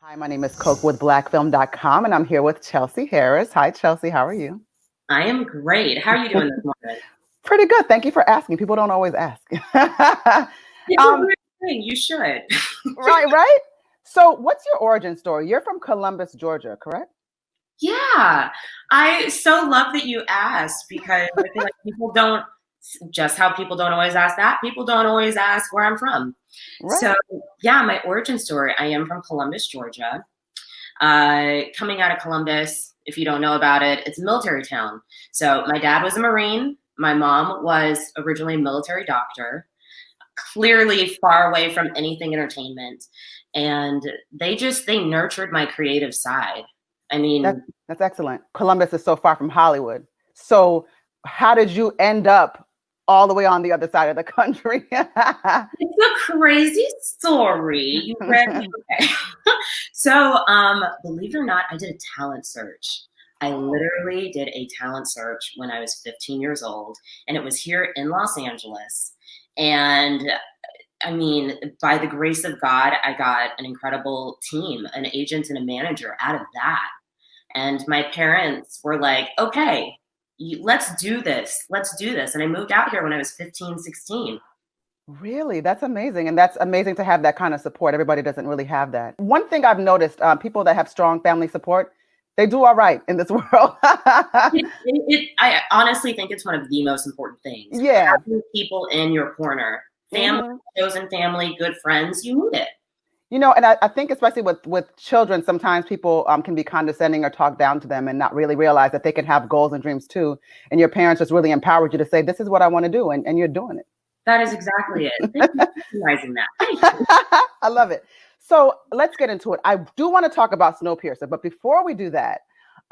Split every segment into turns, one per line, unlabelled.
Hi, my name is Koku with blackfilm.com, and I'm here with Chelsea Harris. Hi, Chelsea. How are you?
I am great. How are you doing this morning?
Pretty good. Thank you for asking. People don't always ask.
It's a weird thing. You should.
Right, right. So, what's your origin story? You're from Columbus, Georgia, correct?
Yeah. I so love that you asked because I feel like people don't, just how people don't always ask that, people don't always ask where I'm from.
Right.
So, yeah, my origin story, I am from Columbus, Georgia. Coming out of Columbus, if you don't know about it, it's a military town. So, my dad was a Marine. My mom was originally a military doctor, clearly far away from anything entertainment. And they nurtured my creative side. I
That,
mean,
that's excellent. Columbus is so far from Hollywood. So, how did you end up all the way on the other side of the country?
it's a crazy story. You ready? Okay. So, believe it or not, I did a talent search. I literally did a talent search when I was 15 years old, and it was here in Los Angeles. And I mean, by the grace of God, I got an incredible team, an agent and a manager out of that. And my parents were like, okay, let's do this. Let's do this. And I moved out here when I was 15, 16.
Really? That's amazing. And that's amazing to have that kind of support. Everybody doesn't really have that. One thing I've noticed, people that have strong family support, they do all right in this world.
I honestly think it's one of the most important things.
Yeah.
Having people in your corner, family,
Hmm.
chosen family, good friends, you need it.
And I think especially with children, sometimes people can be condescending or talk down to them and not really realize that they can have goals and dreams too. And your parents just really empowered you to say, this is what I want to do. And you're doing it.
That is exactly it. Thank you for recognizing that. Thank you.
I love it. So let's get into it. I do want to talk about Snowpiercer, but before we do that,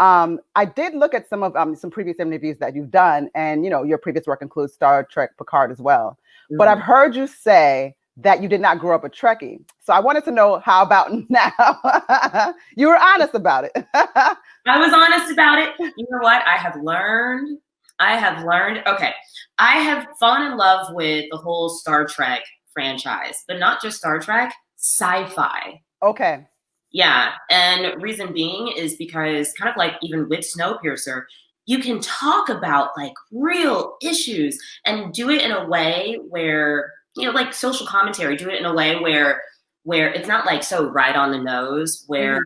I did look at some previous interviews that you've done, and your previous work includes Star Trek Picard as well. But I've heard you say that you did not grow up a Trekkie. So I wanted to know, how about now? You were honest about it.
I was honest about it. You know what? Okay, I have fallen in love with the whole Star Trek franchise, but not just Star Trek, sci-fi.
Okay.
Yeah, and reason being is because kind of like even with Snowpiercer, you can talk about like real issues and do it in a way where, like social commentary, do it in a way where it's not like so right on the nose, where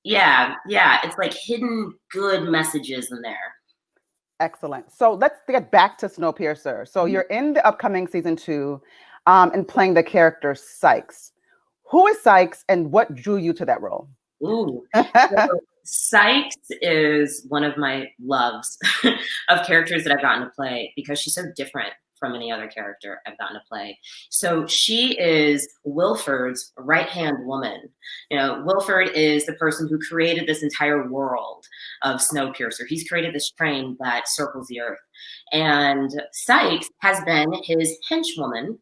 yeah, it's like hidden good messages in there.
Excellent. So let's get back to Snowpiercer. So you're in the upcoming season 2, and playing the character Sykes. Who is Sykes, and what drew you to that role?
Ooh. So Sykes is one of my loves of characters that I've gotten to play because she's so different from any other character I've gotten to play. So she is Wilford's right-hand woman. Wilford is the person who created this entire world of Snowpiercer. He's created this train that circles the earth. And Sykes has been his henchwoman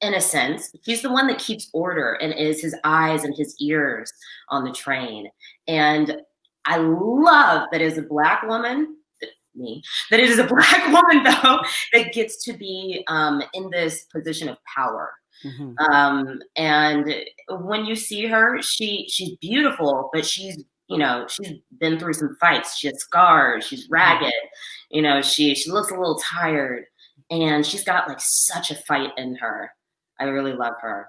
in a sense. She's the one that keeps order and is his eyes and his ears on the train. And I love that as a Black woman, that it is a Black woman though that gets to be in this position of power. And when you see her, she's beautiful, but she's been through some fights. She has scars. She's ragged. She looks a little tired, and she's got like such a fight in her. I really love her.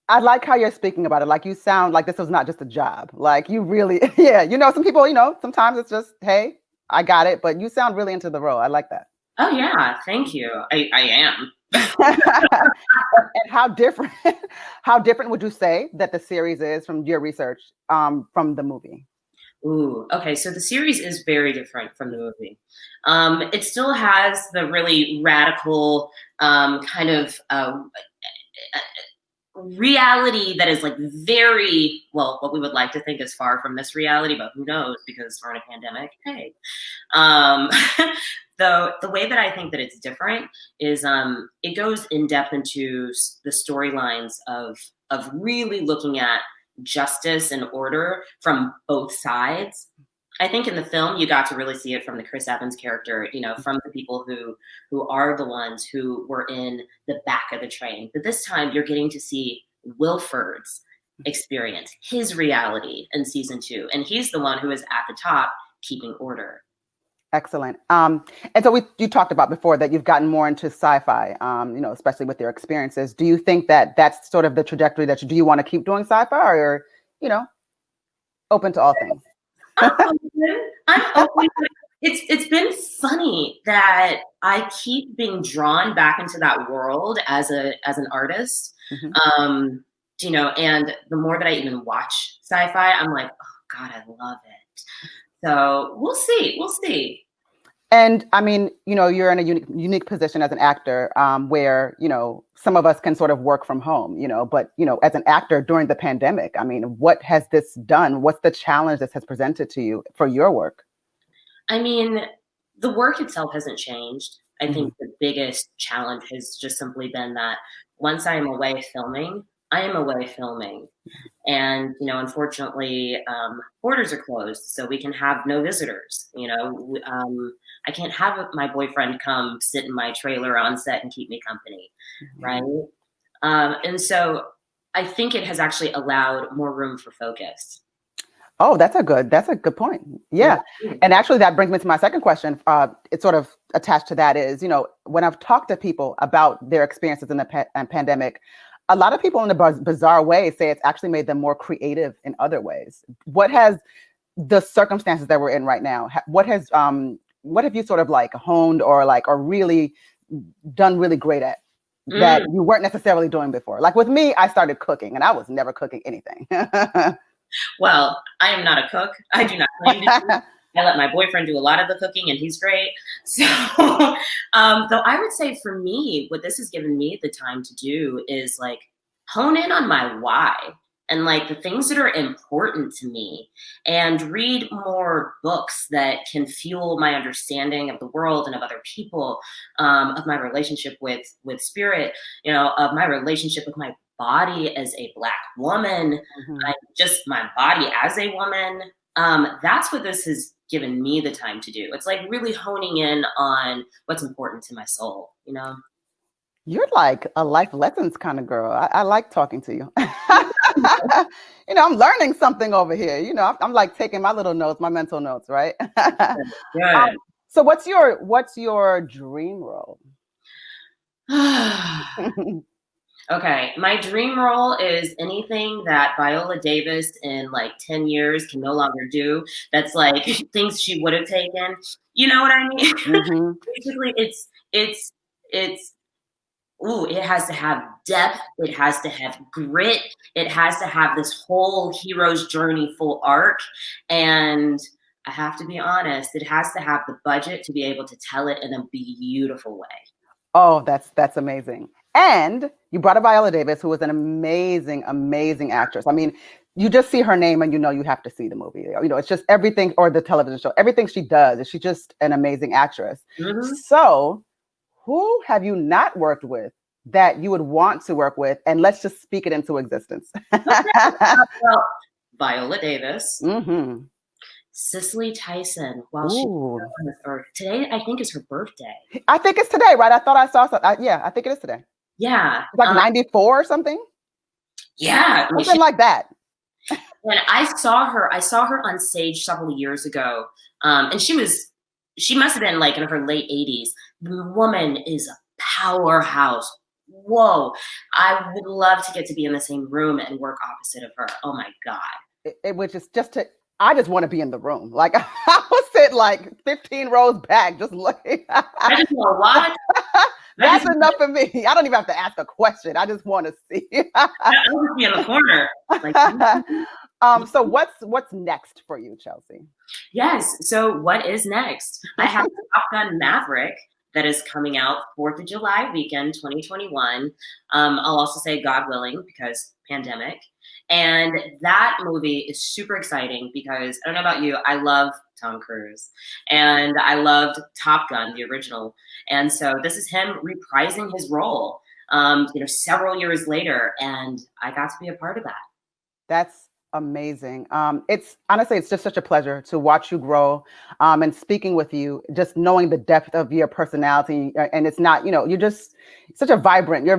I like how you're speaking about it. Like, you sound like this was not just a job. Like, you really, yeah. Some people, sometimes it's just, hey, I got it. But you sound really into the role. I like that.
Oh yeah, thank you. I am.
And how different would you say that the series is from your research, from the movie?
Ooh, okay. So the series is very different from the movie. It still has the really radical kind of reality that is like very well, what we would like to think is far from this reality, but who knows, because we're in a pandemic. Hey, the way that I think that it's different is it goes in depth into the storylines of really looking at justice and order from both sides. I think in the film you got to really see it from the Chris Evans character, from the people who are the ones who were in the back of the train. But this time you're getting to see Wilford's experience, his reality in season 2. And he's the one who is at the top keeping order.
Excellent. And so you talked about before that you've gotten more into sci-fi, especially with your experiences. Do you think that that's sort of the trajectory do you want to keep doing sci-fi, or, open to all things?
I'm open. It's been funny that I keep being drawn back into that world as an artist. And the more that I even watch sci-fi, I'm like, oh God, I love it. So we'll see.
And I mean, you're in a unique position as an actor, where, some of us can sort of work from home, but, as an actor during the pandemic, I mean, what has this done? What's the challenge this has presented to you for your work?
I mean, the work itself hasn't changed. I think the biggest challenge has just simply been that once I am away filming, I am away filming. And, unfortunately, borders are closed, so we can have no visitors. I can't have my boyfriend come sit in my trailer on set and keep me company, right? And so I think it has actually allowed more room for focus.
Oh, that's a good point. Yeah. And actually that brings me to my second question. It's sort of attached to that is, when I've talked to people about their experiences in the pandemic, a lot of people in a bizarre way say it's actually made them more creative in other ways. What has the circumstances that we're in right now, what have you sort of like honed or really done really great at that you weren't necessarily doing before? Like with me, I started cooking and I was never cooking anything.
Well, I am not a cook. I do not claim to be. I let my boyfriend do a lot of the cooking and he's great. So, though I would say for me, what this has given me the time to do is like hone in on my why and like the things that are important to me and read more books that can fuel my understanding of the world and of other people, of my relationship with spirit, of my relationship with my body as a Black woman, just my body as a woman. That's what this has given me the time to do. It's like really honing in on what's important to my soul, You're
like a life lessons kind of girl. I like talking to you. I'm learning something over here. I'm like taking my little notes, my mental notes, right?
Good.
So what's your dream role?
Okay, my dream role is anything that Viola Davis in like 10 years can no longer do. That's like things she would have taken. You know what I mean? Basically, it has to have depth. It has to have grit. It has to have this whole hero's journey full arc. And I have to be honest, it has to have the budget to be able to tell it in a beautiful way.
Oh, that's amazing. And you brought up Viola Davis, who was an amazing, amazing actress. I mean, you just see her name and you have to see the movie. It's just everything, or the television show, everything she does. She's just an amazing actress. So who have you not worked with that you would want to work with? And let's just speak it into existence.
Well, Viola Davis. Cicely Tyson, while she's on this earth. Today, I think, is her birthday.
I think it's today, right? I thought I saw something. Yeah, I think it is today.
Yeah.
It's like 94 or something?
Yeah.
Something like that.
When I saw her on stage several years ago. And she must have been like in her late 80s. The woman is a powerhouse. Whoa. I would love to get to be in the same room and work opposite of her. Oh my God.
It would I just want to be in the room. Like I would sit like 15 rows back, just looking.
I just want to watch.
That's enough for me. I don't even have to ask a question. I just want to see.
I'll just be in the corner.
So what's next for you, Chelsea?
Yes. So what is next? I have Top Gun Maverick that is coming out 4th of July weekend, 2021. I'll also say God willing, because pandemic. And that movie is super exciting because I don't know about you, I love Tom Cruise and I loved Top Gun, the original. And so this is him reprising his role, several years later. And I got to be a part of that. That's
amazing. It's just such a pleasure to watch you grow, and speaking with you, just knowing the depth of your personality. And it's not, you're just such a vibrant, you're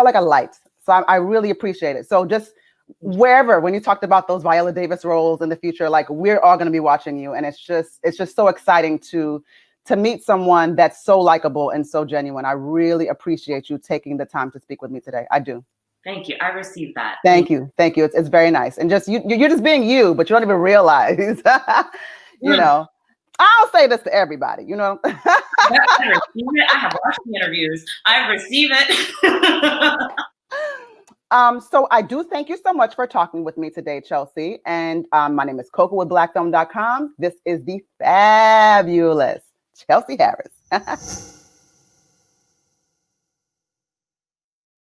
like a light. So I really appreciate it. So just wherever, when you talked about those Viola Davis roles in the future, like we're all going to be watching you. And it's just so exciting to meet someone that's so likable and so genuine. I really appreciate you taking the time to speak with me today. I do.
Thank you. I received that.
Thank you. Thank you. It's very nice. And just you're just being you, but you don't even realize, you know, I'll say this to everybody, you know.
I have watched the interviews. I receive it.
So I do thank you so much for talking with me today, Chelsea. And my name is Koku with blackfilm.com. This is the fabulous Chelsea Harris.